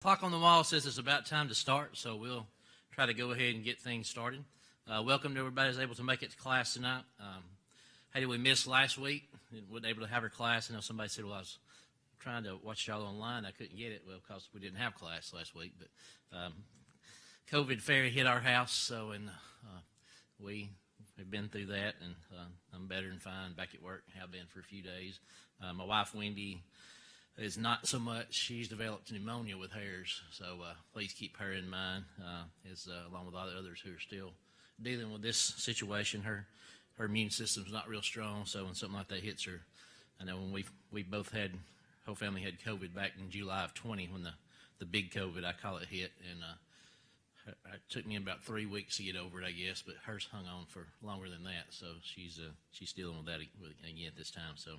Clock on the wall says it's about time to start, so we'll try to go ahead and get things started. Welcome to everybody who's able to make it to class tonight. How did we miss last week? Wasn't able to have our class. I know somebody said, well, I was trying to watch y'all online. I couldn't get it, well, because we didn't have class last week. But COVID fairy hit our house, we have been through that, and I'm better than fine, back at work, have been for a few days. My wife, Wendy, is not so much. She's developed pneumonia with hers, so please keep her in mind, along with all the others who are still dealing with this situation. Her immune system's not real strong, so when something like that hits her, I know when we both had, whole family had COVID back in July of 20 when the big COVID, I call it, hit, and it took me about 3 weeks to get over it, I guess, but hers hung on for longer than that, so she's dealing with that again at this time. So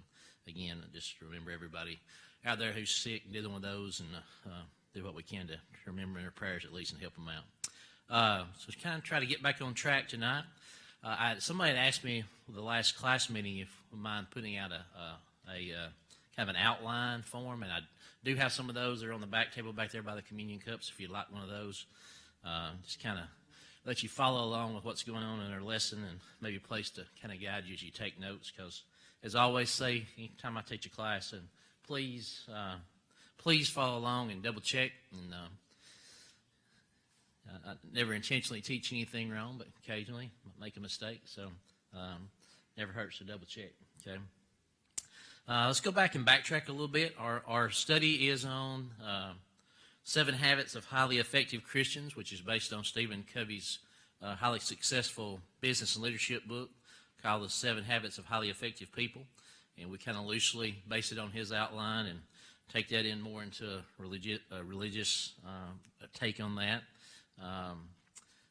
again, just remember everybody out there who's sick and dealing with those, and do what we can to remember in our prayers at least and help them out. So kind of try to get back on track tonight. Somebody had asked me the last class meeting if I mind putting out a kind of an outline form, and I do have some of those. They're on the back table back there by the communion cups. If you'd like one of those, just kind of let you follow along with what's going on in our lesson, and maybe a place to kind of guide you as you take notes. Because as I always say, anytime I teach a class, and please follow along and double check. And I never intentionally teach anything wrong, but occasionally I make a mistake. So never hurts to double check. Okay. Let's go back and backtrack a little bit. Our study is on 7 Habits of Highly Effective Christians, which is based on Stephen Covey's highly successful business and leadership book called The 7 Habits of Highly Effective People. And we kind of loosely base it on his outline and take that in more into a religious take on that.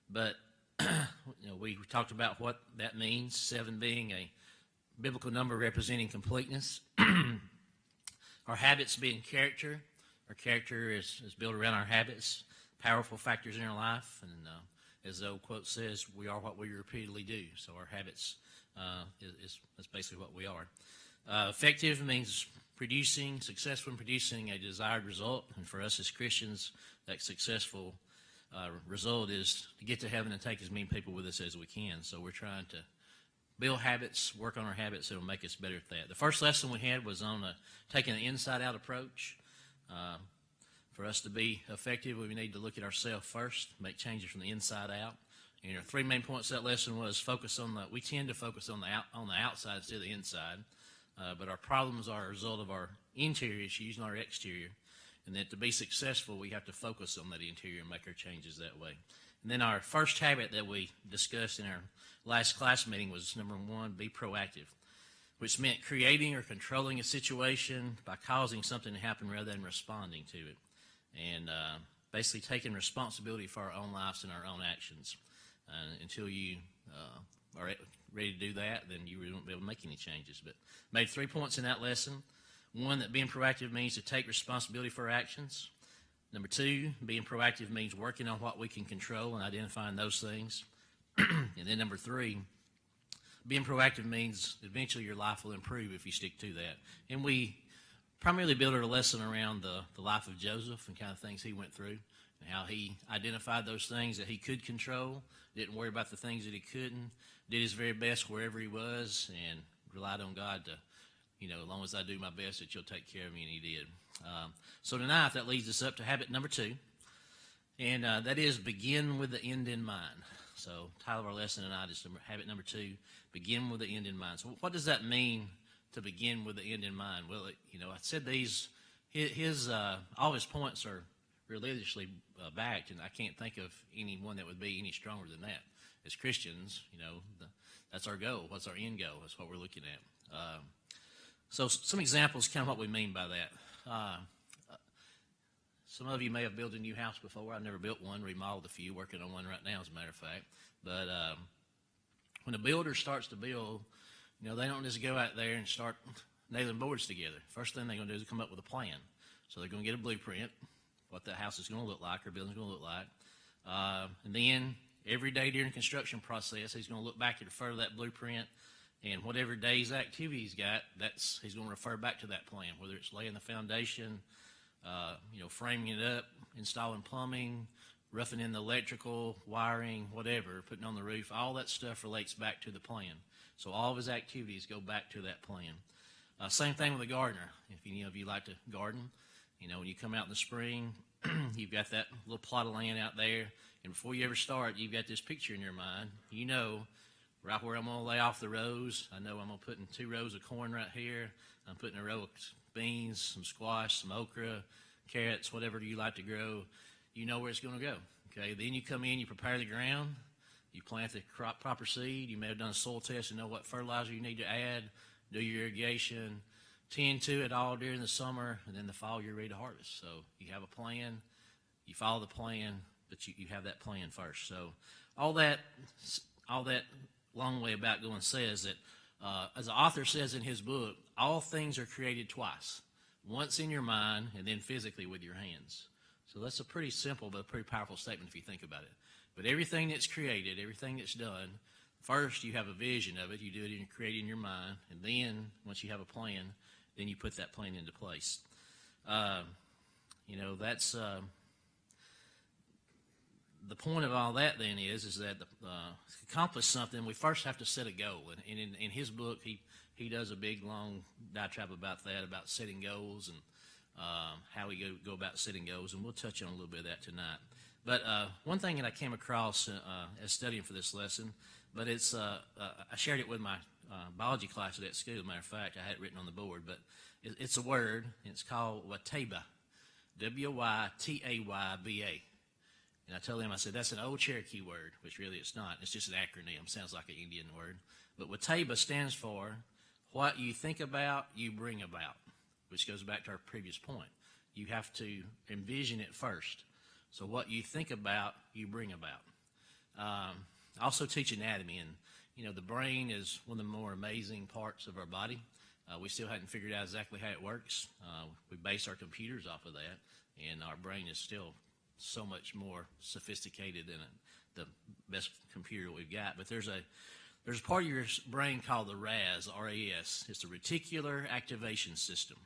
But we talked about what that means, 7 being a biblical number representing completeness. Our habits being character. Our character is built around our habits, powerful factors in our life. And as the old quote says, we are what we repeatedly do. So our habits is basically what we are. Effective means successful in producing a desired result. And for us as Christians, that successful result is to get to heaven and take as many people with us as we can. So we're trying to build habits, work on our habits that will make us better at that. The first lesson we had was on taking an inside-out approach. For us to be effective, we need to look at ourselves first, make changes from the inside out. And our 3 main points of that lesson was we tend to focus on the outside instead of the inside. But our problems are a result of our interior issues, not our exterior. And that to be successful, we have to focus on that interior and make our changes that way. And then our first habit that we discussed in our last class meeting was number 1, be proactive, which meant creating or controlling a situation by causing something to happen rather than responding to it. And basically taking responsibility for our own lives and our own actions. Until you are ready to do that, then you really won't be able to make any changes. But made 3 points in that lesson. 1, that being proactive means to take responsibility for our actions. Number 2, being proactive means working on what we can control and identifying those things. And then number 3, being proactive means eventually your life will improve if you stick to that. And we primarily built our lesson around the life of Joseph and kind of things he went through and how he identified those things that he could control, didn't worry about the things that he couldn't, did his very best wherever he was, and relied on God to, as long as I do my best, that you'll take care of me, and he did. So tonight, that leads us up to habit number 2, and that is begin with the end in mind. So the title of our lesson tonight is habit number 2, begin with the end in mind. So what does that mean to begin with the end in mind? Well, I said all his points are religiously backed, and I can't think of anyone that would be any stronger than that. As Christians, that's our goal. What's our end goal? That's what we're looking at. So some examples, kind of what we mean by that. Some of you may have built a new house before. I've never built one, remodeled a few, working on one right now, as a matter of fact. But when a builder starts to build, they don't just go out there and start nailing boards together. First thing they're going to do is come up with a plan. So they're going to get a blueprint, what the house is going to look like, or building's going to look like. And then every day during the construction process, he's going to look back and refer to that blueprint And whatever day's activity he's got, he's going to refer back to that plan, whether it's laying the foundation, framing it up, installing plumbing, roughing in the electrical, wiring, whatever, putting on the roof, all that stuff relates back to the plan. So all of his activities go back to that plan. Same thing with a gardener. If any of you like to garden, when you come out in the spring, you've got that little plot of land out there, and before you ever start, you've got this picture in your mind. You know right where I'm going to lay off the rows. I know I'm going to put in 2 rows of corn right here. I'm putting a row of beans, some squash, some okra, carrots, whatever you like to grow. You know where it's going to go. Okay, then you come in, you prepare the ground, you plant the proper seed. You may have done a soil test and know what fertilizer you need to add, do your irrigation, tend to it all during the summer, and then the fall you're ready to harvest. So you have a plan, you follow the plan, but you have that plan first. So all that long way about going says that, as the author says in his book, all things are created twice, once in your mind and then physically with your hands. So that's a pretty simple but a pretty powerful statement if you think about it. But everything that's created, everything that's done, first you have a vision of it, you do it and create it in your mind, and then once you have a plan, then you put that plan into place. That's the point of all that then is that to accomplish something, we first have to set a goal. And in his book, he does a big, long diatribe about that, about setting goals and how we go about setting goals, and we'll touch on a little bit of that tonight. But one thing that I came across as studying for this lesson, but it's I shared it with my biology class at school. As a matter of fact, I had it written on the board, but it's a word. It's called Watayba, W-Y-T-A-Y-B-A. And I told him, I said, that's an old Cherokee word, which really it's not. It's just an acronym. Sounds like an Indian word. But Watayba stands for what you think about, you bring about, which goes back to our previous point. You have to envision it first. So what you think about, you bring about. I also teach anatomy, and the brain is one of the more amazing parts of our body. We still hadn't figured out exactly how it works. We base our computers off of that, and our brain is still so much more sophisticated than the best computer we've got. But there's a part of your brain called the RAS, R-A-S. It's the reticular activation system.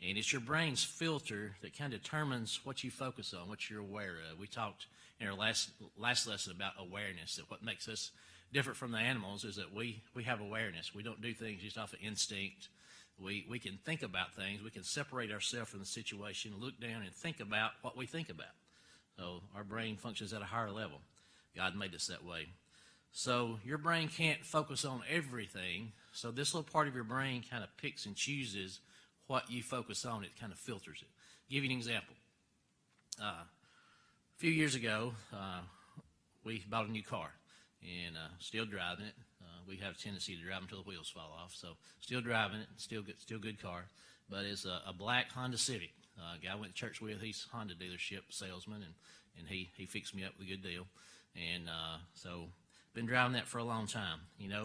And it's your brain's filter that kind of determines what you focus on, what you're aware of. We talked in our last lesson about awareness, that what makes us different from the animals is that we have awareness. We don't do things just off of instinct. We can think about things. We can separate ourselves from the situation, look down, and think about what we think about. So our brain functions at a higher level. God made us that way. So your brain can't focus on everything. So this little part of your brain kind of picks and chooses what you focus on. It kind of filters it. I'll give you an example. A few years ago, we bought a new car, and still driving it. We have a tendency to drive until the wheels fall off. So still driving it, still good car. But it's a black Honda Civic. A guy I went to church with, he's a Honda dealership salesman, and he fixed me up with a good deal. And so been driving that for a long time,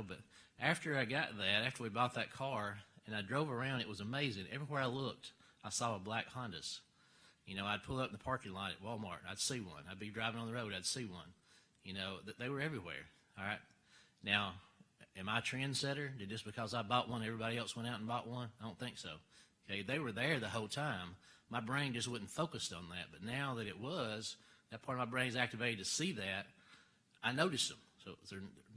But after I got that, after we bought that car, and I drove around, it was amazing. Everywhere I looked, I saw a black Hondas. I'd pull up in the parking lot at Walmart, I'd see one. I'd be driving on the road, I'd see one. They were everywhere, all right? Now, am I a trendsetter? Did just because I bought one, everybody else went out and bought one? I don't think so. Okay, they were there the whole time. My brain just wasn't focused on that. But now that it was, that part of my brain is activated to see that, I noticed them. So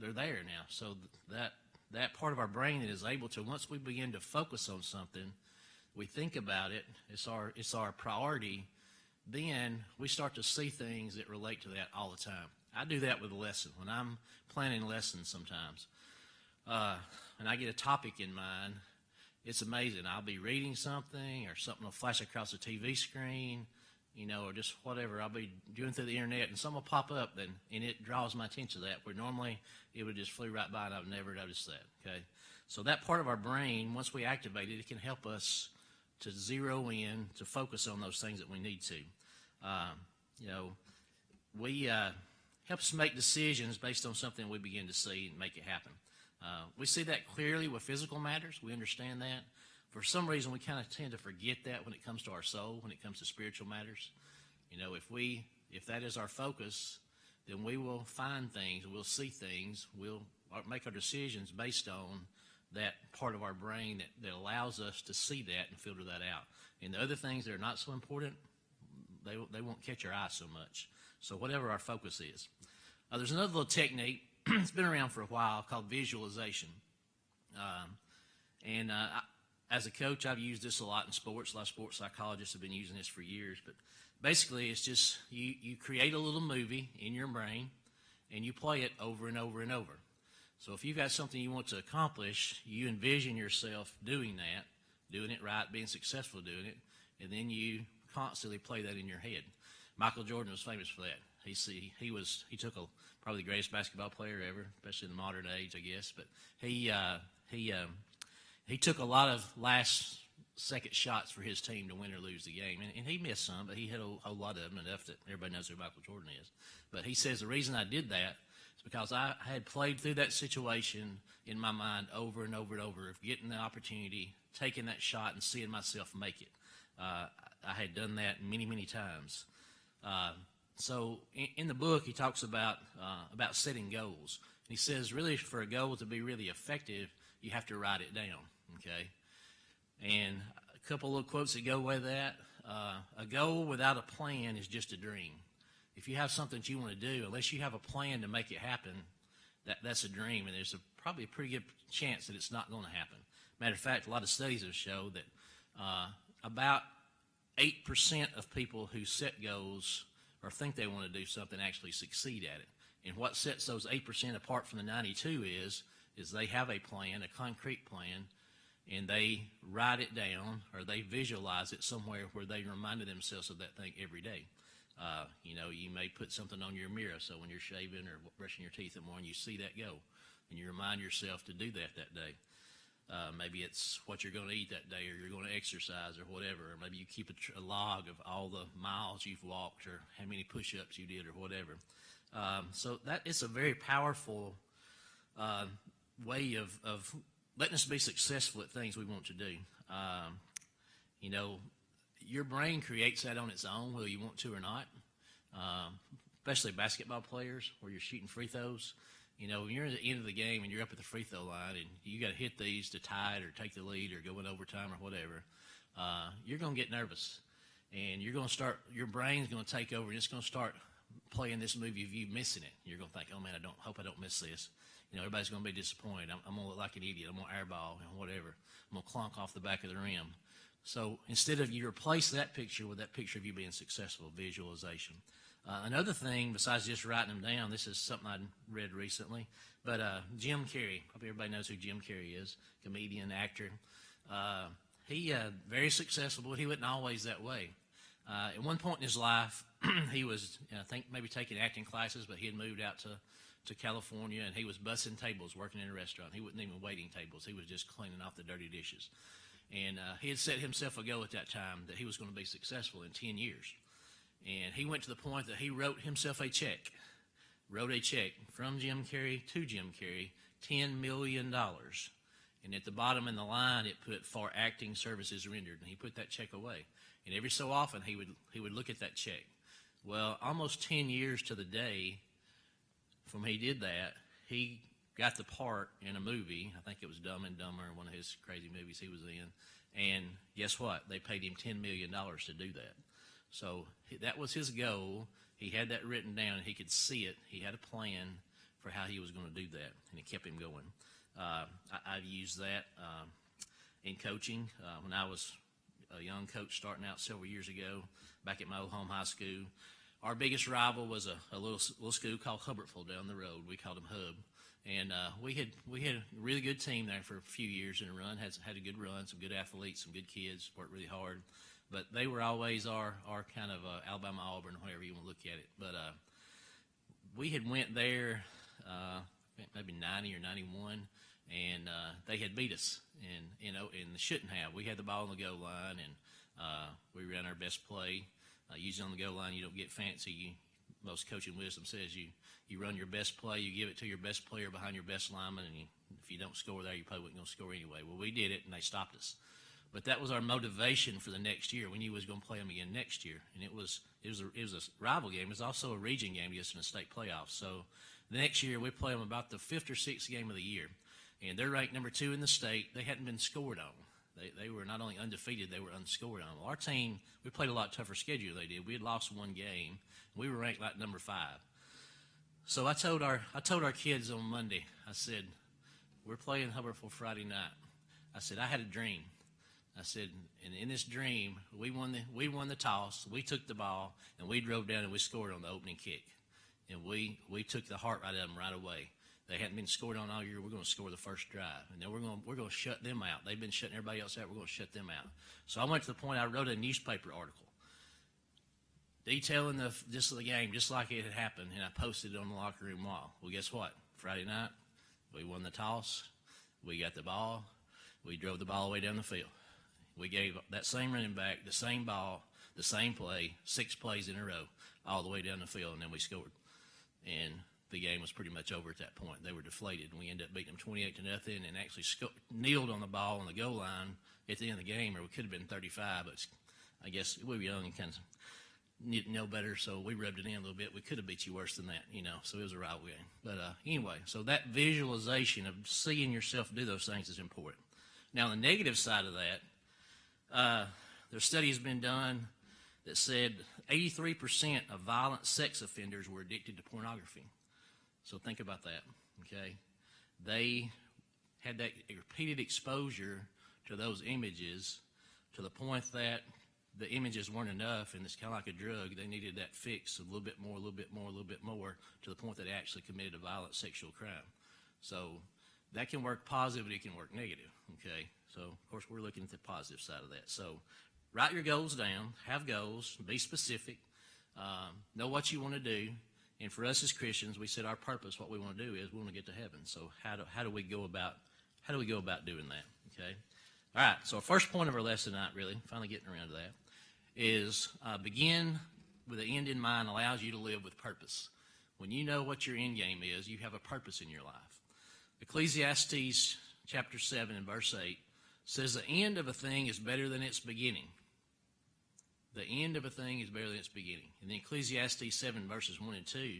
they're there now. So that part of our brain that is able to, once we begin to focus on something, we think about it, it's our priority, then we start to see things that relate to that all the time. I do that with a lesson. When I'm planning lessons sometimes, and I get a topic in mind, it's amazing. I'll be reading something, or something will flash across the TV screen, or just whatever. I'll be doing through the internet, and something will pop up, and it draws my attention to that, where normally it would just flew right by, and I've never noticed that, okay? So that part of our brain, once we activate it, it can help us to zero in, to focus on those things that we need to. We helps make decisions based on something we begin to see and make it happen. We see that clearly with physical matters. We understand that. For some reason, we kind of tend to forget that when it comes to our soul, when it comes to spiritual matters. If that is our focus, then we will find things, we'll see things, we'll make our decisions based on that part of our brain that allows us to see that and filter that out. And the other things that are not so important, they won't catch our eye so much. So whatever our focus is. There's another little technique. It's been around for a while called visualization. As a coach, I've used this a lot in sports. A lot of sports psychologists have been using this for years. But basically, it's just you create a little movie in your brain, and you play it over and over and over. So if you've got something you want to accomplish, you envision yourself doing that, doing it right, being successful doing it, and then you constantly play that in your head. Michael Jordan was famous for that. He took probably the greatest basketball player ever, especially in the modern age, I guess. But he took a lot of last-second shots for his team to win or lose the game, and he missed some, but he hit a whole lot of them, enough that everybody knows who Michael Jordan is. But he says the reason I did that is because I had played through that situation in my mind over and over and over, of getting the opportunity, taking that shot, and seeing myself make it. I had done that many, many times. So in the book, he talks about setting goals. He says, really, for a goal to be really effective, you have to write it down, okay? And a couple little quotes that go with that. A goal without a plan is just a dream. If you have something that you want to do, unless you have a plan to make it happen, that's a dream, and there's probably a pretty good chance that it's not going to happen. Matter of fact, a lot of studies have shown that about 8% of people who set goals or think they want to do something actually succeed at it. And what sets those 8% apart from the 92 is they have a plan, a concrete plan, and they write it down or they visualize it somewhere where they reminded themselves of that thing every day. You may put something on your mirror, so when you're shaving or brushing your teeth in the morning, you see that go, and you remind yourself to do that day. Maybe it's what you're going to eat that day, or you're going to exercise, or whatever. Or maybe you keep a log of all the miles you've walked, or how many push-ups you did, or whatever. So that is a very powerful way of letting us be successful at things we want to do. Your brain creates that on its own, whether you want to or not. Especially basketball players, where you're shooting free throws. When you're at the end of the game and you're up at the free throw line and you got to hit these to tie it or take the lead or go in overtime or whatever, you're going to get nervous. And you're going to start, your brain's going to take over and it's going to start playing this movie of you missing it. You're going to think, oh man, hope I don't miss this. Everybody's going to be disappointed. I'm going to look like an idiot. I'm going to airball and whatever. I'm going to clunk off the back of the rim. So instead of, you replace that picture with that picture of you being successful, visualization. Another thing, besides just writing them down, this is something I read recently, but Jim Carrey, probably everybody knows who Jim Carrey is, comedian, actor. He very successful, but he wasn't always that way. At one point in his life, he was, I think, maybe taking acting classes, but he had moved out to California, and he was bussing tables, working in a restaurant. He wasn't even waiting tables. He was just cleaning off the dirty dishes. And he had set himself a goal at that time that he was going to be successful in 10 years. And he went to the point that he wrote himself a check, from Jim Carrey to Jim Carrey, $10 million. And at the bottom in the line, it put, for acting services rendered. And he put that check away. And every so often, he would look at that check. Well, almost 10 years to the day from he did that, he got the part in a movie. I think it was Dumb and Dumber, one of his crazy movies he was in. And guess what? They paid him $10 million to do that. So that was his goal. He had that written down, and he could see it. He had a plan for how he was going to do that, and it kept him going. I've used that in coaching. When I was a young coach starting out several years ago, back at my old home high school, our biggest rival was a little school called Hubbard down the road. We called them Hub. And we had a really good team there for a few years in a run, had a good run, some good athletes, some good kids, worked really hard. But they were always our kind of Alabama, Auburn, however you want to look at it. But we had went there maybe 90 or 91, and they had beat us, and shouldn't have. We had the ball on the goal line, and we ran our best play. Usually on the goal line, you don't get fancy. Most coaching wisdom says you run your best play, you give it to your best player behind your best lineman, and if you don't score there, you probably wasn't going to score anyway. Well, we did it, and they stopped us. But that was our motivation for the next year. We knew we was going to play them again next year, and it was a rival game. It was also a region game against in the state playoffs. So the next year we play them about the fifth or sixth game of the year, and they're ranked number 2 in the state. They hadn't been scored on. They were not only undefeated, they were unscored on. Well, our team, we played a lot tougher schedule than they did. We had lost one game. We were ranked like number 5. So I told our kids on Monday, I said, we're playing Hubbard for Friday night. I said, I had a dream. I said, and in this dream, we won the toss, we took the ball, and we drove down and we scored on the opening kick. And we took the heart right out of them right away. They hadn't been scored on all year. We're going to score the first drive, and then we're going to shut them out. They've been shutting everybody else out. We're going to shut them out. So I went to the point I wrote a newspaper article detailing the game just like it had happened, and I posted it on the locker room wall. Well, guess what? Friday night, we won the toss. We got the ball. We drove the ball all the way down the field. We gave that same running back the same ball, the same play, 6 plays in a row, all the way down the field, and then we scored. And the game was pretty much over at that point. They were deflated, and we ended up beating them 28-0 and actually kneeled on the ball on the goal line at the end of the game, or we could have been 35, but I guess we were young and kind of didn't know better, so we rubbed it in a little bit. We could have beat you worse than that, so it was a rival game. But anyway, so that visualization of seeing yourself do those things is important. Now, the negative side of that, there's studies been done that said 83% of violent sex offenders were addicted to pornography. So think about that, okay? They had that repeated exposure to those images to the point that the images weren't enough, and it's kind of like a drug. They needed that fix a little bit more, a little bit more, a little bit more, to the point that they actually committed a violent sexual crime. So that can work positive, it can work negative, okay? So, of course, we're looking at the positive side of that. So write your goals down, have goals, be specific, know what you want to do. And for us as Christians, we said our purpose, what we want to do is we want to get to heaven. So how do we go about doing that? Okay. All right. So our first point of our lesson tonight, really, finally getting around to that, is begin with the end in mind allows you to live with purpose. When you know what your end game is, you have a purpose in your life. Ecclesiastes chapter 7 and verse 8 says the end of a thing is better than its beginning. The end of a thing is better than its beginning. And then Ecclesiastes 7 verses 1 and 2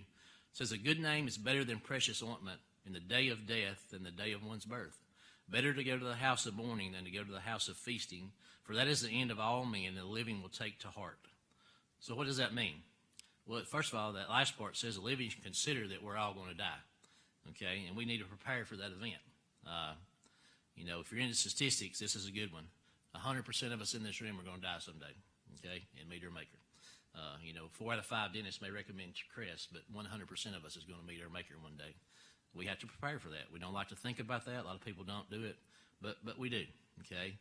says a good name is better than precious ointment in the day of death than the day of one's birth. Better to go to the house of mourning than to go to the house of feasting, for that is the end of all men, and the living will take to heart. So what does that mean? Well, first of all, that last part says the living should consider that we're all going to die, okay? And we need to prepare for that event. If you're into statistics, this is a good one. 100% of us in this room are going to die someday, okay, and meet our Maker. 4 out of 5 dentists may recommend Crest, but 100% of us is going to meet our Maker one day. We have to prepare for that. We don't like to think about that. A lot of people don't do it, but we do, okay?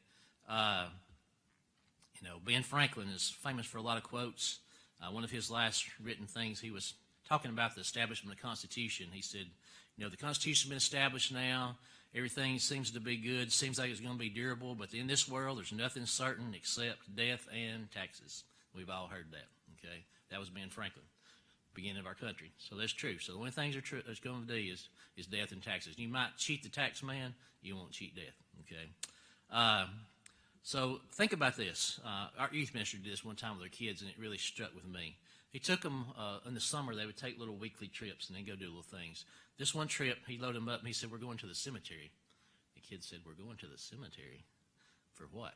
Ben Franklin is famous for a lot of quotes. One of his last written things, he was talking about the establishment of the Constitution. He said, the Constitution's been established now. Everything seems to be good, seems like it's going to be durable, but in this world, there's nothing certain except death and taxes. We've all heard that, okay? That was Ben Franklin, beginning of our country. So that's true. So the only things that's going to be is death and taxes. You might cheat the tax man, you won't cheat death, okay? So think about this. Our youth minister did this one time with their kids, and it really struck with me. He took them in the summer. They would take little weekly trips and then go do little things. This one trip, he loaded them up, and he said, we're going to the cemetery. The kids said, we're going to the cemetery? For what?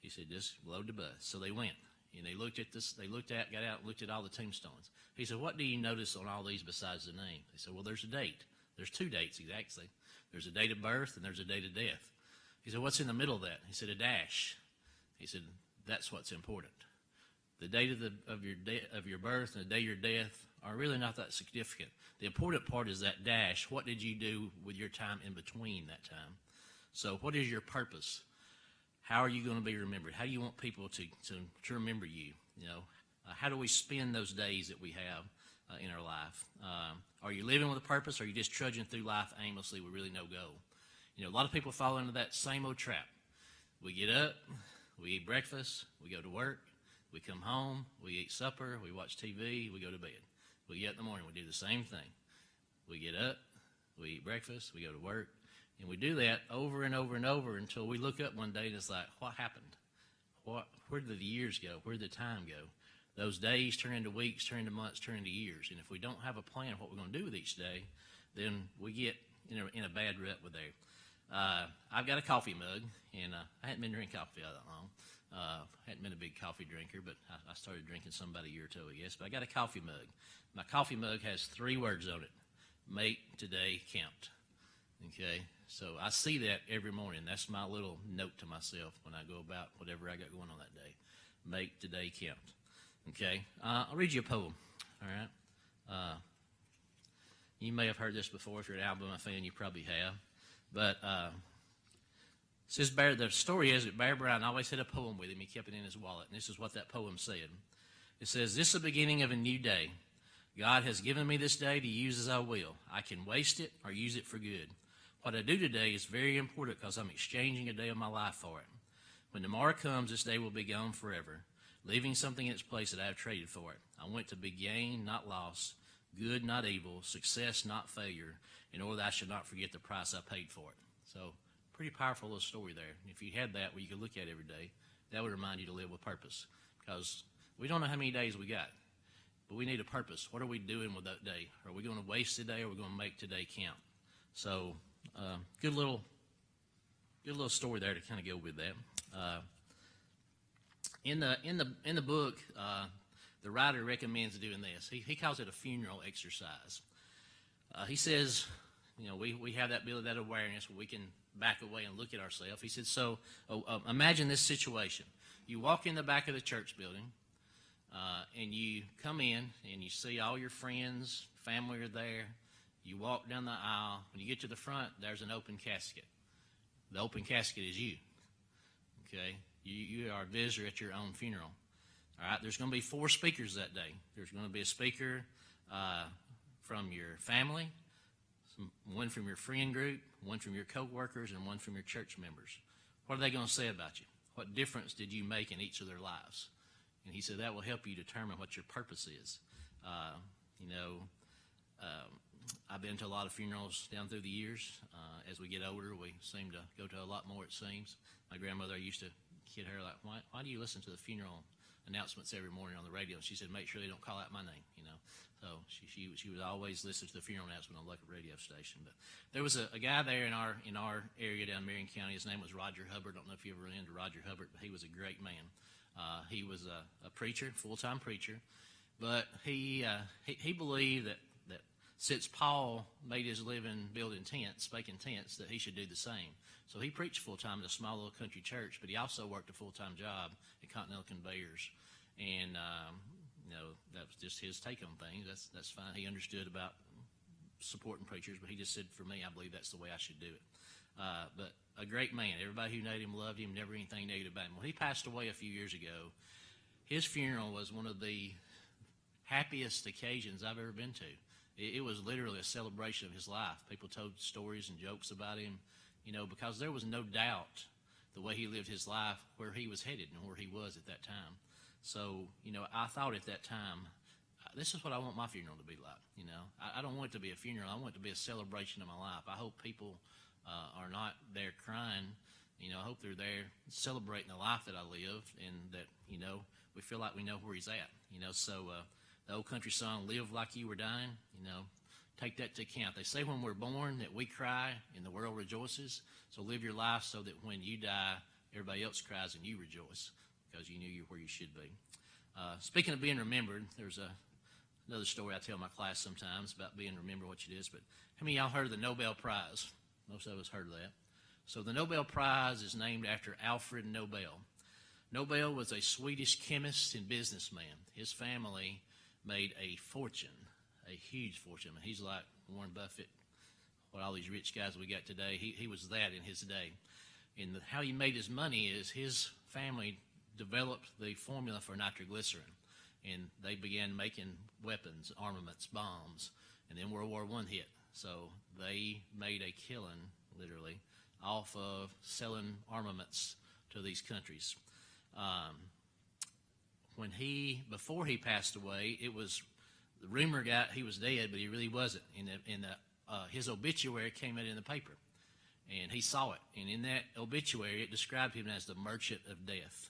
He said, just load the bus. So they went, and they looked at this. They got out and looked at all the tombstones. He said, what do you notice on all these besides the name? They said, well, there's a date. There's 2 dates, exactly. There's a date of birth, and there's a date of death. He said, what's in the middle of that? He said, a dash. He said, that's what's important. The date of your birth and the day of your death are really not that significant. The important part is that dash. What did you do with your time in between that time? So what is your purpose? How are you going to be remembered? How do you want people to remember you? How do we spend those days that we have in our life? Are you living with a purpose, or are you just trudging through life aimlessly with really no goal? A lot of people fall into that same old trap. We get up, we eat breakfast, we go to work, we come home, we eat supper, we watch TV, we go to bed. We get up in the morning, we do the same thing. We get up, we eat breakfast, we go to work, and we do that over and over and over until we look up one day and it's like, what happened? Where did the years go? Where did the time go? Those days turn into weeks, turn into months, turn into years. And if we don't have a plan of what we're going to do with each day, then we get in a bad rut with there. I've got a coffee mug, and I hadn't been drinking coffee all that long. Hadn't been a big coffee drinker, but I started drinking some about a year or two, I guess. But I got a coffee mug. My coffee mug has 3 words on it: make today count. Okay, so I see that every morning. That's my little note to myself when I go about whatever I got going on that day. Make today count. Okay, I'll read you a poem. All right. You may have heard this before. If you're an Alabama fan, you probably have. But says the story is that Bear Bryant always had a poem with him. He kept it in his wallet, and this is what that poem said. It says, "This is the beginning of a new day. God has given me this day to use as I will. I can waste it or use it for good. What I do today is very important because I'm exchanging a day of my life for it. When tomorrow comes, this day will be gone forever, leaving something in its place that I have traded for it. I want it to be gain, not loss, good, not evil, success, not failure, in order that I should not forget the price I paid for it." So, pretty powerful little story there. If you had that where you could look at every day, that would remind you to live with purpose. Because we don't know how many days we got, but we need a purpose. What are we doing with that day? Are we going to waste today, or are we going to make today count? So, good little story there to kind of go with that. In the book, the writer recommends doing this. He calls it a funeral exercise. He says, we have that ability, that awareness where we can back away and look at ourselves. He said, so imagine this situation. You walk in the back of the church building, and you come in, and you see all your friends, family are there. You walk down the aisle. When you get to the front, there's an open casket. The open casket is you. Okay? You are a visitor at your own funeral. All right? There's going to be 4 speakers that day. There's going to be a speaker from your family, one from your friend group, one from your co-workers, and one from your church members. What are they going to say about you? What difference did you make in each of their lives? And he said that will help you determine what your purpose is. I've been to a lot of funerals down through the years. As we get older, we seem to go to a lot more, it seems. My grandmother used to kid her, like, why do you listen to the funeral announcements every morning on the radio? And she said, make sure they don't call out my name, So she would always listen to the funeral announcement on the local radio station. But there was a guy there in our area down in Marion County. His name was Roger Hubbard. I don't know if you ever ran into Roger Hubbard, but he was a great man. He was a preacher, full-time preacher. But he believed that since Paul made his living building tents, making tents, that he should do the same. So he preached full-time in a small little country church, but he also worked a full-time job at Continental Conveyors. And, that was just his take on things. That's fine. He understood about supporting preachers, but he just said, for me, I believe that's the way I should do it. But a great man. Everybody who knew him loved him, never anything negative about him. When he passed away a few years ago, his funeral was one of the happiest occasions I've ever been to. It was literally a celebration of his life. People told stories and jokes about him, because there was no doubt the way he lived his life, where he was headed and where he was at that time. So, I thought at that time, this is what I want my funeral to be like, I don't want it to be a funeral. I want it to be a celebration of my life. I hope people are not there crying. I hope they're there celebrating the life that I lived, and that, we feel like we know where he's at. So the old country song, "Live Like You Were Dying," take that to account. They say when we're born that we cry and the world rejoices. So live your life so that when you die, everybody else cries and you rejoice, because you knew you were where you should be. Speaking of being remembered, there's another story I tell my class sometimes about being remembered, what it is. But how many of y'all heard of the Nobel Prize? Most of us heard of that. So the Nobel Prize is named after Alfred Nobel. Nobel was a Swedish chemist and businessman. His family made a fortune, a huge fortune. I mean, he's like Warren Buffett, what all these rich guys we got today. He was that in his day. And how he made his money is his family developed the formula for nitroglycerin, and they began making weapons, armaments, bombs, and then World War I hit. So they made a killing, literally, off of selling armaments to these countries. Before he passed away, it was the rumor got he was dead, but he really wasn't. His obituary came out in the paper, and he saw it. And in that obituary, it described him as the merchant of death,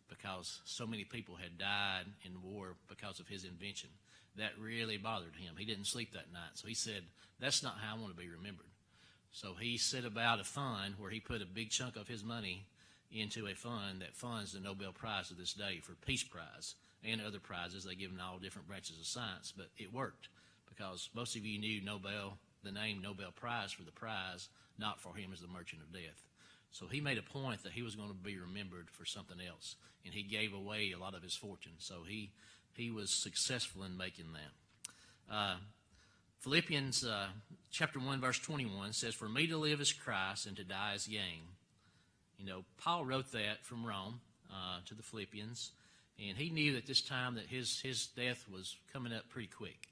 because so many people had died in war because of his invention. That really bothered him. He didn't sleep that night. So he said, that's not how I want to be remembered. So he set about a fund where he put a big chunk of his money into a fund that funds the Nobel Prize of this day for Peace Prize and other prizes. They give them all different branches of science, but it worked because most of you knew the name Nobel Prize for the prize, not for him as the merchant of death. So he made a point that he was going to be remembered for something else, and he gave away a lot of his fortune. So he was successful in making that. Philippians chapter 1, verse 21 says, "For me to live is Christ, and to die is gain." You know, Paul wrote that from Rome to the Philippians, and he knew at this time that his death was coming up pretty quick,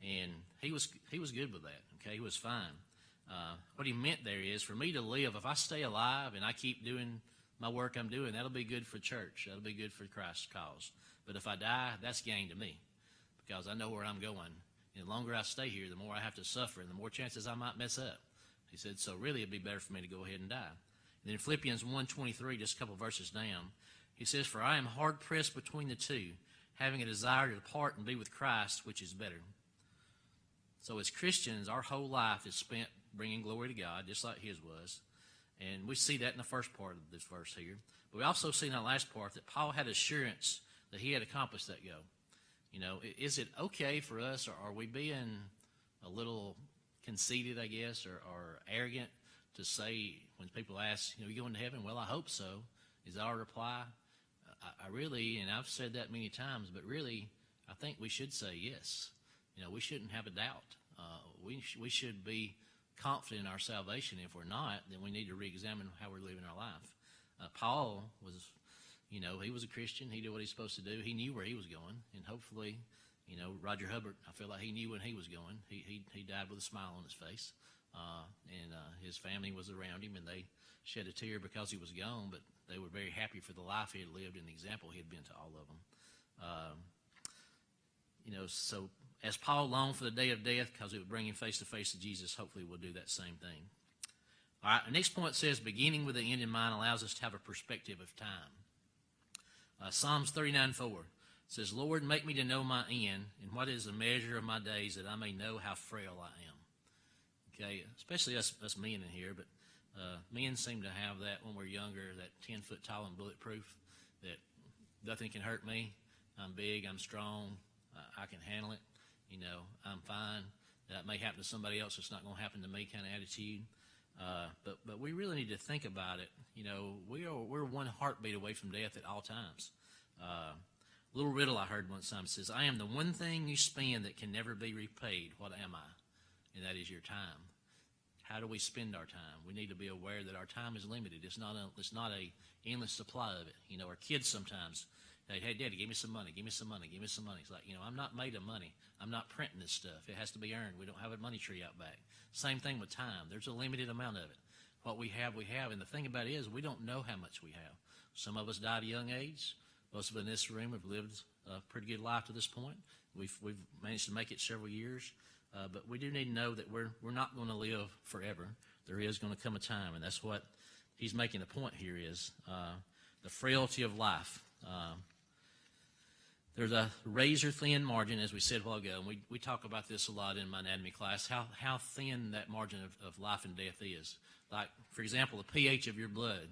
and he was good with that. Okay, he was fine. What he meant there is, for me to live, if I stay alive and I keep doing my work I'm doing, that'll be good for church. That'll be good for Christ's cause. But if I die, that's gain to me, because I know where I'm going. And the longer I stay here, the more I have to suffer, and the more chances I might mess up. He said, so really it'd be better for me to go ahead and die. And then Philippians 1:23, just a couple verses down, he says, "For I am hard pressed between the two, having a desire to depart and be with Christ, which is better." So as Christians, our whole life is spent bringing glory to God, just like his was. And we see that in the first part of this verse here. But we also see in that last part that Paul had assurance that he had accomplished that goal. You know, is it okay for us, or are we being a little conceited, I guess, or arrogant to say when people ask, you going to heaven? Well, I hope so. Is that our reply? I really, and I've said that many times, but really, I think we should say yes. We shouldn't have a doubt. We should be confident in our salvation. If we're not, then we need to re-examine how we're living our life. Paul was, he was a Christian. He did what he's supposed to do. He knew where he was going, and hopefully, Roger Hubbard, I feel like he knew when he was going. He died with a smile on his face, and his family was around him, and they shed a tear because he was gone, but they were very happy for the life he had lived and the example he had been to all of them. So as Paul longed for the day of death because it would bring him face to face to Jesus, hopefully we'll do that same thing. All right, the next point says, beginning with the end in mind allows us to have a perspective of time. Psalms 39:4 says, "Lord, make me to know my end, and what is the measure of my days, that I may know how frail I am." Okay, especially us men in here, but men seem to have that when we're younger, that 10-foot tall and bulletproof, that nothing can hurt me. I'm big, I'm strong, I can handle it. I'm fine. That may happen to somebody else. It's not going to happen to me kind of attitude. But we really need to think about it. We're one heartbeat away from death at all times. Little riddle I heard one time says, "I am the one thing you spend that can never be repaid. What am I? And that is your time." How do we spend our time? We need to be aware that our time is limited. It's not a endless supply of it. Our kids sometimes, hey, Daddy, give me some money, give me some money, give me some money. It's like, I'm not made of money. I'm not printing this stuff. It has to be earned. We don't have a money tree out back. Same thing with time. There's a limited amount of it. What we have, we have. And the thing about it is, we don't know how much we have. Some of us died at a young age. Most of us in this room have lived a pretty good life to this point. We've managed to make it several years. But we do need to know that we're not going to live forever. There is going to come a time, and that's what he's making the point here is the frailty of life. There's a razor-thin margin, as we said a while ago, and we talk about this a lot in my anatomy class, how thin that margin of life and death is. Like, for example, the pH of your blood.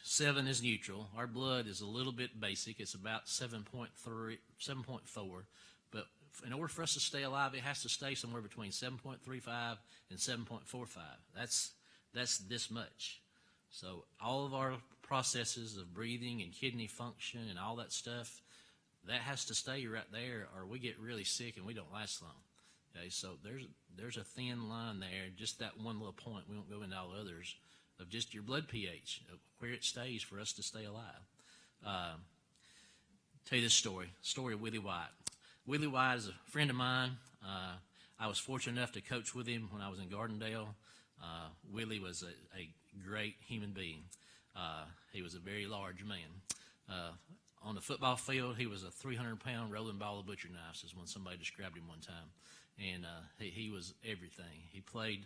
7 is neutral. Our blood is a little bit basic. It's about 7.3, 7.4. But in order for us to stay alive, it has to stay somewhere between 7.35 and 7.45. That's this much. So all of our processes of breathing and kidney function and all that stuff, that has to stay right there, or we get really sick and we don't last long. Okay, so there's a thin line there, just that one little point. We won't go into all others of just your blood pH, of where it stays for us to stay alive. Tell you this story of Willie White. Willie White is a friend of mine. I was fortunate enough to coach with him when I was in Gardendale. Willie was a great human being. He was a very large man. On the football field, he was a 300-pound rolling ball of butcher knives, is when somebody described him one time. And he was everything. He played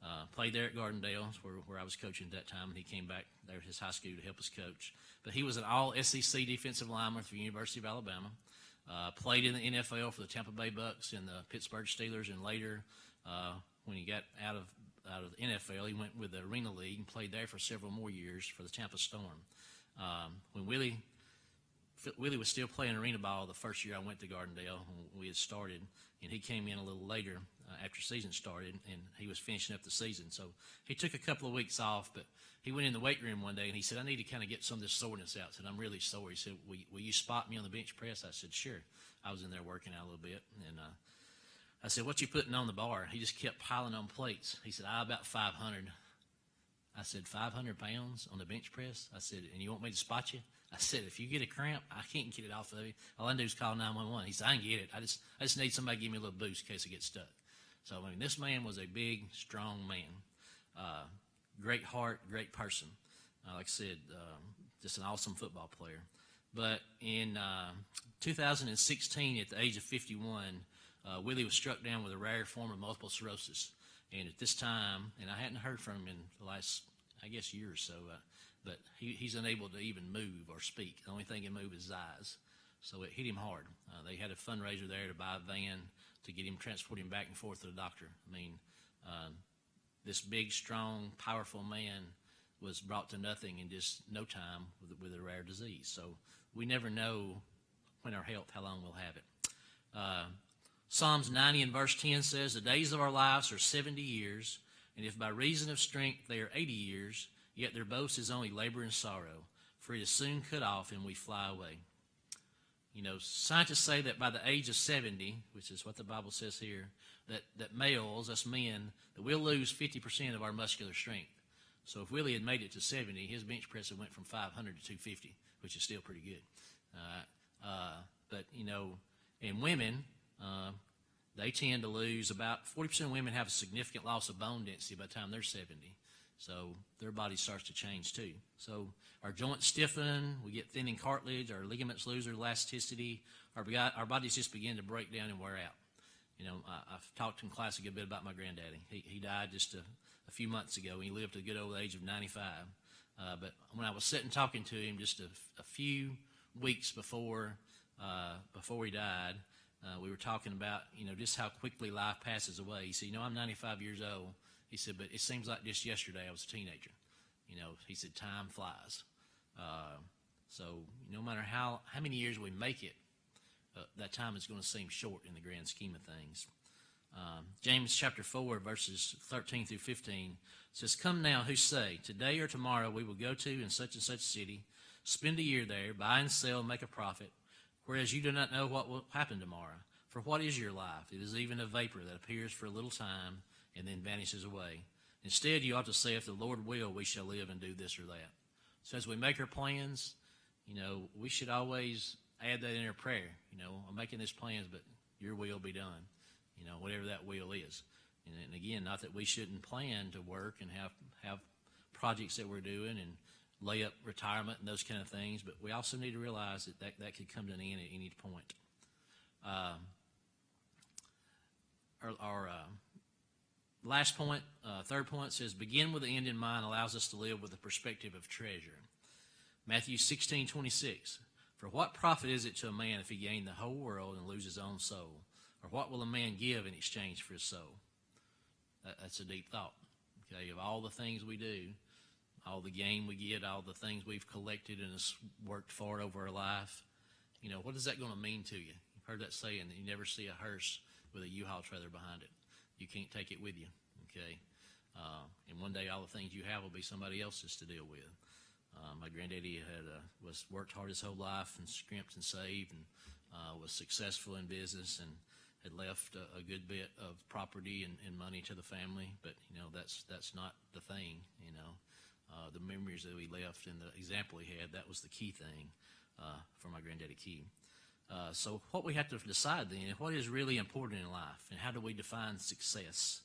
there at Gardendale, where I was coaching at that time, and he came back there at his high school to help us coach. But he was an all-SEC defensive lineman for the University of Alabama. Played in the NFL for the Tampa Bay Bucks and the Pittsburgh Steelers, and later, when he got out of of the NFL. He went with the Arena League and played there for several more years for the Tampa Storm. When Willie was still playing arena ball the first year I went to Gardendale when we had started, and he came in a little later after season started, and he was finishing up the season. So he took a couple of weeks off, but he went in the weight room one day, and he said, I need to kind of get some of this soreness out. I said, I'm really sore. He said, will you spot me on the bench press? I said, sure. I was in there working out a little bit, and I said, what you putting on the bar? He just kept piling on plates. He said, about 500. I said, 500 pounds on the bench press? I said, and you want me to spot you? I said, if you get a cramp, I can't get it off of you. All I do is call 911. He said, I can get it. I just need somebody to give me a little boost in case I get stuck. So, I mean, this man was a big, strong man. Great heart, great person. Like I said, just an awesome football player. But in 2016, at the age of 51, Willie was struck down with a rare form of multiple sclerosis. And at this time, and I hadn't heard from him in the last, I guess, year or so, but he's unable to even move or speak. The only thing he can move is his eyes. So it hit him hard. They had a fundraiser there to buy a van to get him, transport him back and forth to the doctor. I mean, this big, strong, powerful man was brought to nothing in just no time with a rare disease. So we never know when our health, how long we'll have it. Psalms 90 and verse 10 says, the days of our lives are 70 years, and if by reason of strength they are 80 years, yet their boast is only labor and sorrow, for it is soon cut off and we fly away. You know, scientists say that by the age of 70, which is what the Bible says here, that males, us men, that we'll lose 50% of our muscular strength. So if Willie had made it to 70, his bench press had went from 500 to 250, which is still pretty good. But, you know, in women, they tend to lose about 40% of women have a significant loss of bone density by the time they're 70. So their body starts to change too. So our joints stiffen, we get thinning cartilage, our ligaments lose their elasticity, our bodies just begin to break down and wear out. You know, I've talked in class a good bit about my granddaddy. He died just a few months ago. He lived to a good old age of 95. But when I was sitting talking to him just a few weeks before he died, we were talking about, you know, just how quickly life passes away. He said, you know, I'm 95 years old. He said, but it seems like just yesterday I was a teenager. You know, he said, time flies. So no matter how many years we make it, that time is going to seem short in the grand scheme of things. James chapter 4, verses 13 through 15 says, come now who say, today or tomorrow we will go to in such and such city, spend a year there, buy and sell, make a profit, whereas you do not know what will happen tomorrow. For what is your life? It is even a vapor that appears for a little time and then vanishes away. Instead, you ought to say, if the Lord will, we shall live and do this or that. So as we make our plans, you know, we should always add that in our prayer. You know, I'm making these plans, but your will be done. You know, whatever that will is. And again, not that we shouldn't plan to work and have projects that we're doing and lay up retirement and those kind of things, but we also need to realize that could come to an end at any point. Our last point, third point says, begin with the end in mind allows us to live with the perspective of treasure. Matthew 16:26. For what profit is it to a man if he gain the whole world and lose his own soul? Or what will a man give in exchange for his soul? That's a deep thought. Okay, of all the things we do, all the gain we get, all the things we've collected and has worked for over our life, you know, what is that going to mean to you? You've heard that saying that you never see a hearse with a U-Haul trailer behind it. You can't take it with you, okay? And one day all the things you have will be somebody else's to deal with. My granddaddy was worked hard his whole life and scrimped and saved and was successful in business and had left a good bit of property and money to the family. But, you know, that's not the thing, you know. The memories that we left and the example he had, that was the key thing for my granddaddy Key. So what we have to decide then, what is really important in life and how do we define success?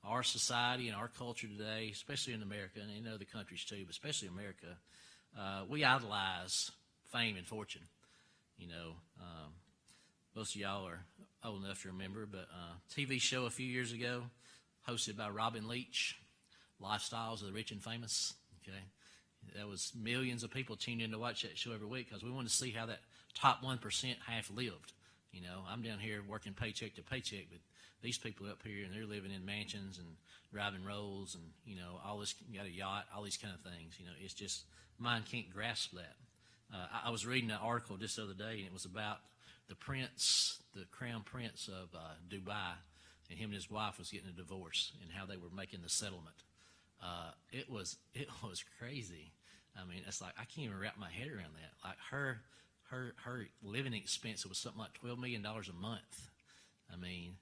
Our society and our culture today, especially in America and in other countries too, but especially America, we idolize fame and fortune. You know, most of y'all are old enough to remember, but a TV show a few years ago hosted by Robin Leach, Lifestyles of the Rich and Famous. Okay, that was millions of people tuned in to watch that show every week because we wanted to see how that top 1% have lived. I'm down here working paycheck to paycheck, but these people up here, and they're living in mansions and driving Rolls and, all this, got a yacht, all these kind of things. It's just, mine can't grasp that. I was reading an article just the other day, and it was about the crown prince of Dubai, and him and his wife was getting a divorce, and how they were making the settlement. It was crazy. I mean, it's like I can't even wrap my head around that. Like her living expense was something like $12 million a month. I mean,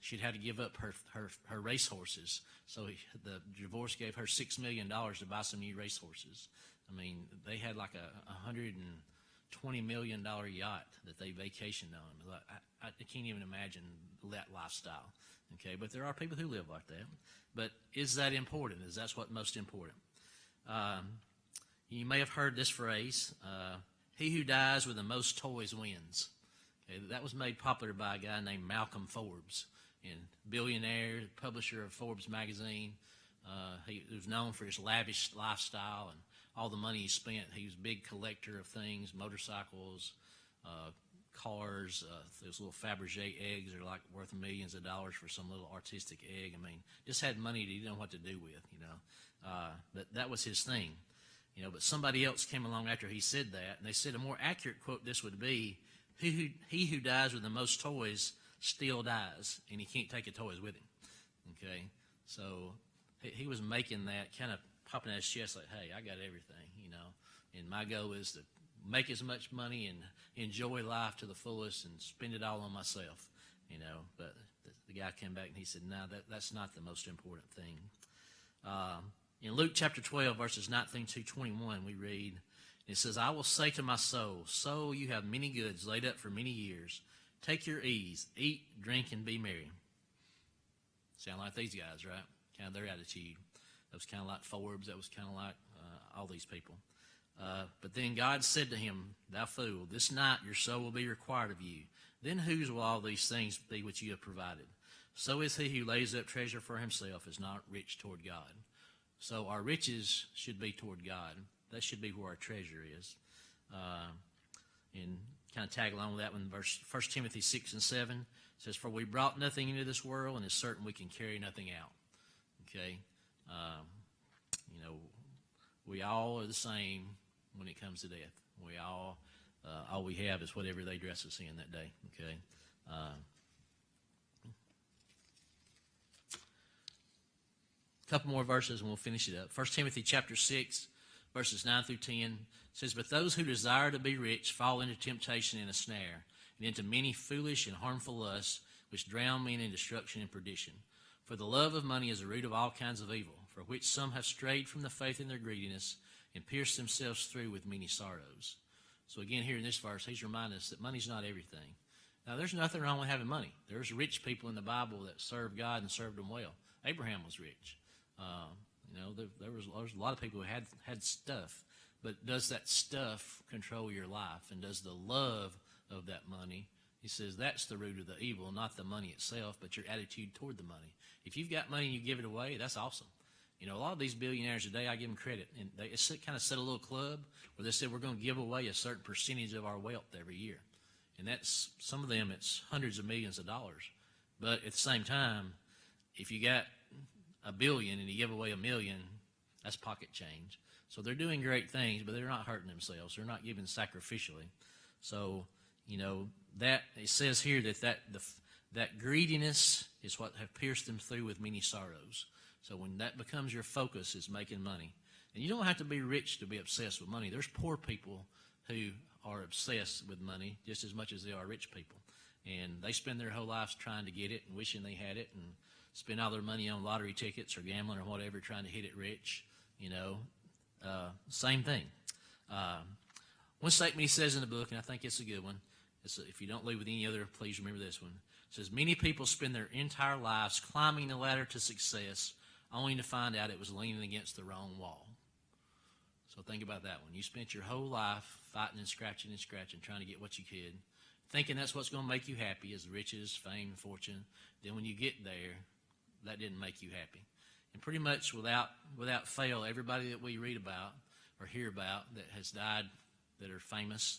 she'd had to give up her racehorses, so the divorce gave her $6 million to buy some new racehorses. I mean, they had like a $120 million yacht that they vacationed on. I can't even imagine that lifestyle. Okay, but there are people who live like that. But is that important? Is that what's most important? You may have heard this phrase, he who dies with the most toys wins. Okay, that was made popular by a guy named Malcolm Forbes, and billionaire, publisher of Forbes magazine. He was known for his lavish lifestyle and all the money he spent. He was a big collector of things, motorcycles, cars. Those little Fabergé eggs are like worth millions of dollars for some little artistic egg. I mean, just had money that he didn't know what to do with, But that was his thing, But somebody else came along after he said that, and they said a more accurate quote this would be, he who dies with the most toys still dies, and he can't take the toys with him. Okay? So he was making that, kind of popping out his chest like, hey, I got everything, And my goal is to make as much money and enjoy life to the fullest and spend it all on myself, But the guy came back and he said, no, that's not the most important thing. In Luke chapter 12, verses 19 to 21, we read, it says, I will say to my soul, you have many goods laid up for many years. Take your ease, eat, drink, and be merry. Sound like these guys, right? Kind of their attitude. That was kind of like Forbes. That was kind of like all these people. But then God said to him, thou fool, this night your soul will be required of you. Then whose will all these things be which you have provided? So is he who lays up treasure for himself is not rich toward God. So our riches should be toward God. That should be where our treasure is. And kind of tag along with that one, 1 Timothy 6 and 7 says, for we brought nothing into this world, and it's certain we can carry nothing out. Okay? We all are the same when it comes to death. We all we have is whatever they dress us in that day. Okay? A couple more verses and we'll finish it up. 1 Timothy chapter 6, verses 9 through 10 says, but those who desire to be rich fall into temptation and a snare, and into many foolish and harmful lusts, which drown men in destruction and perdition. For the love of money is the root of all kinds of evil, for which some have strayed from the faith in their greediness and pierced themselves through with many sorrows. So again, here in this verse, he's reminding us that money's not everything. Now, there's nothing wrong with having money. There's rich people in the Bible that served God and served him well. Abraham was rich. There was a lot of people who had stuff. But does that stuff control your life? And does the love of that money, he says that's the root of the evil, not the money itself, but your attitude toward the money. If you've got money and you give it away, that's awesome. A lot of these billionaires today, I give them credit. And they kind of set a little club where they said we're going to give away a certain percentage of our wealth every year. And that's, some of them, it's hundreds of millions of dollars. But at the same time, if you got $1 billion and you give away $1 million, that's pocket change. So they're doing great things, but they're not hurting themselves. They're not giving sacrificially. So, that it says here that greediness is what have pierced them through with many sorrows. So when that becomes your focus, is making money. And you don't have to be rich to be obsessed with money. There's poor people who are obsessed with money just as much as they are rich people. And they spend their whole lives trying to get it and wishing they had it, and spend all their money on lottery tickets or gambling or whatever, trying to hit it rich. Same thing. One statement he says in the book, and I think it's a good one. If you don't leave with any other, please remember this one. It says, many people spend their entire lives climbing the ladder to success only to find out it was leaning against the wrong wall. So think about that one. You spent your whole life fighting and scratching, trying to get what you could, thinking that's what's going to make you happy, is riches, fame, fortune. Then when you get there, that didn't make you happy. And pretty much without fail, everybody that we read about or hear about that has died, that are famous,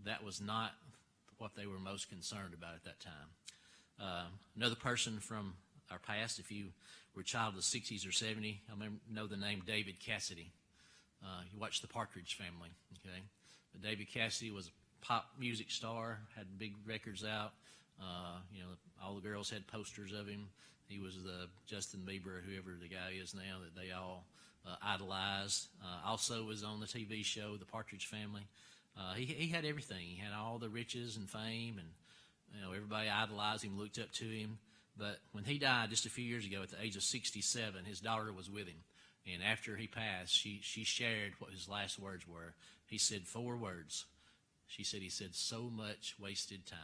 that was not what they were most concerned about at that time. Another person from our past, if you were a child of the 60s or 70s, I know the name David Cassidy. You watch The Partridge Family, okay? But David Cassidy was a pop music star, had big records out. All the girls had posters of him. He was the Justin Bieber, whoever the guy is now, that they all idolized. Also was on the TV show The Partridge Family. He had everything. He had all the riches and fame, and everybody idolized him, looked up to him. But when he died just a few years ago at the age of 67, his daughter was with him. And after he passed, she shared what his last words were. He said 4 words. He said, so much wasted time.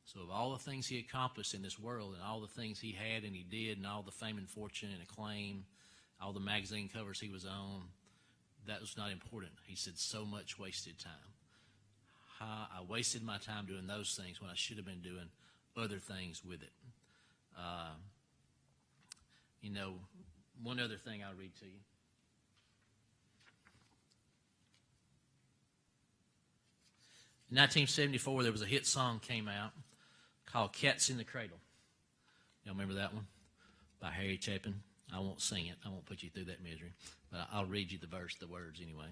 So of all the things he accomplished in this world and all the things he had and he did and all the fame and fortune and acclaim, all the magazine covers he was on, that was not important. He said, so much wasted time. I wasted my time doing those things when I should have been doing other things with it. One other thing I'll read to you. In 1974, there was a hit song came out called Cats in the Cradle. Y'all remember that one? By Harry Chapin. I won't sing it. I won't put you through that misery. But I'll read you the words anyway.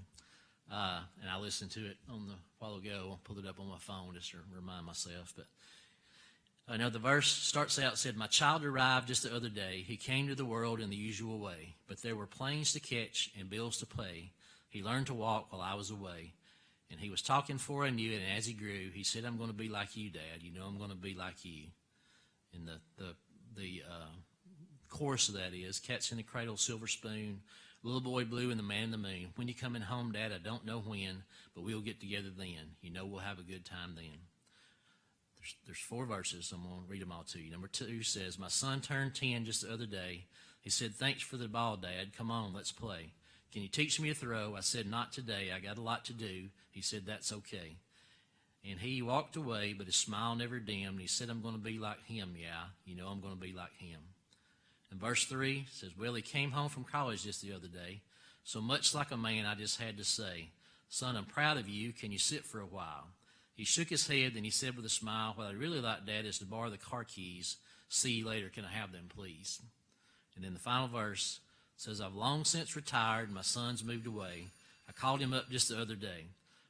And I listened to it a while ago. I'll pull it up on my phone just to remind myself. But I know the verse starts out, said, my child arrived just the other day. He came to the world in the usual way. But there were planes to catch and bills to pay. He learned to walk while I was away. And he was talking for I knew it, and as he grew, he said, I'm going to be like you, Dad. You know I'm going to be like you. And the chorus of that is, cats in the cradle, silver spoon, little boy blue, and the man in the moon. When you coming home, Dad? I don't know when, but we'll get together then. You know we'll have a good time then. There's 4 verses. So I'm going to read them all to you. Number 2 says, my son turned 10 just the other day. He said, thanks for the ball, Dad. Come on, let's play. Can you teach me to throw? I said, not today. I got a lot to do. He said, that's okay. And he walked away, but his smile never dimmed. He said, I'm going to be like him, yeah. You know I'm going to be like him. And verse 3 says, well, he came home from college just the other day. So much like a man, I just had to say, son, I'm proud of you. Can you sit for a while? He shook his head, then he said with a smile, what I really like, Dad, is to borrow the car keys. See you later. Can I have them, please? And then the final verse says, I've long since retired. My son's moved away. I called him up just the other day.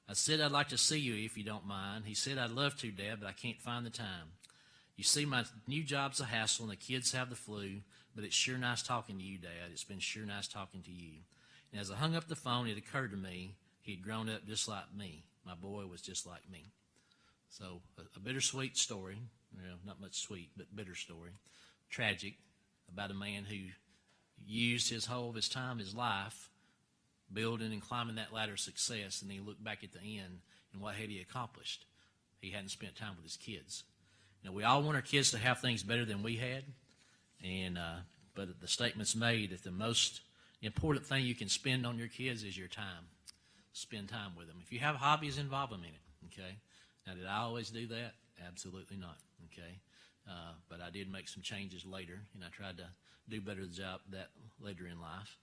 I said, I'd like to see you if you don't mind. He said, I'd love to, Dad, but I can't find the time. You see, my new job's a hassle, and the kids have the flu, but it's sure nice talking to you, Dad. It's been sure nice talking to you. And as I hung up the phone, it occurred to me he'd grown up just like me. My boy was just like me. So a bittersweet story, not much sweet, but bitter story, tragic, about a man who used his whole of his time, his life, building and climbing that ladder of success, and then he looked back at the end, and what had he accomplished? He hadn't spent time with his kids. We all want our kids to have things better than we had, but the statement's made that the most important thing you can spend on your kids is your time. Spend time with them. If you have hobbies, involve them in it, okay? Now, did I always do that? Absolutely not, okay? But I did make some changes later, and I tried to do better the job that later in life.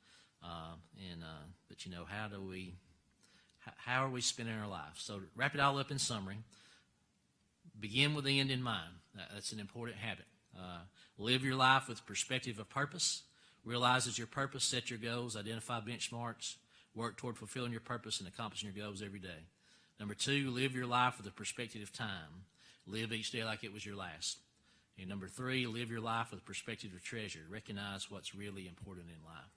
But how are we spending our life? So to wrap it all up in summary, begin with the end in mind. That's an important habit. Live your life with perspective of purpose. Realize that your purpose, set your goals, identify benchmarks, work toward fulfilling your purpose and accomplishing your goals every day. Number 2, live your life with a perspective of time. Live each day like it was your last. And number 3, live your life with a perspective of treasure. Recognize what's really important in life.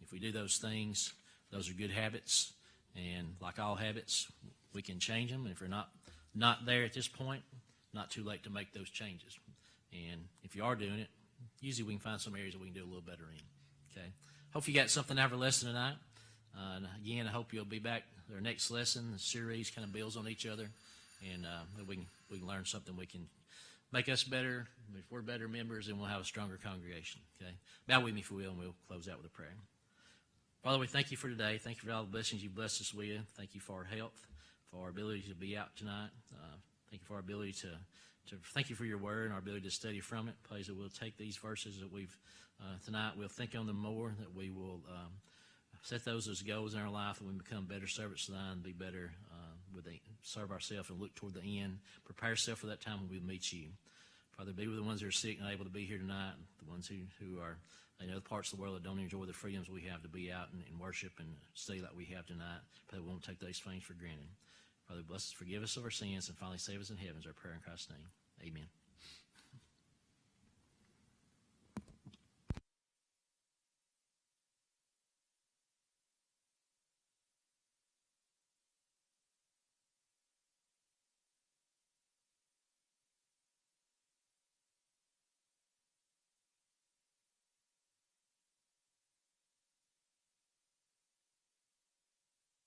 If we do those things, those are good habits. And like all habits, we can change them. And if we're not there at this point, not too late to make those changes. And if you are doing it, usually we can find some areas that we can do a little better in. Okay. Hope you got something out of our lesson tonight. And again, I hope you'll be back. Our next lesson, the series kind of builds on each other, and we can learn something we can make us better. If we're better members, then we'll have a stronger congregation. Okay, bow with me if you will, and we'll close out with a prayer. Father, we thank you for today. Thank you for all the blessings you blessed us with. Thank you for our health, for our ability to be out tonight. Thank you for our ability to thank you for your word and our ability to study from it. Please that we'll take these verses that we've tonight. We'll think on them more. That we will set those as goals in our life, and we become better servants to thine, and be better serve ourselves and look toward the end. Prepare yourself for that time when we meet you. Father, be with the ones that are sick and unable to be here tonight, the ones who are in other parts of the world that don't enjoy the freedoms we have to be out and worship and study like we have tonight. Father, we won't take those things for granted. Father, bless us, forgive us of our sins, and finally save us in heaven is our prayer in Christ's name. Amen.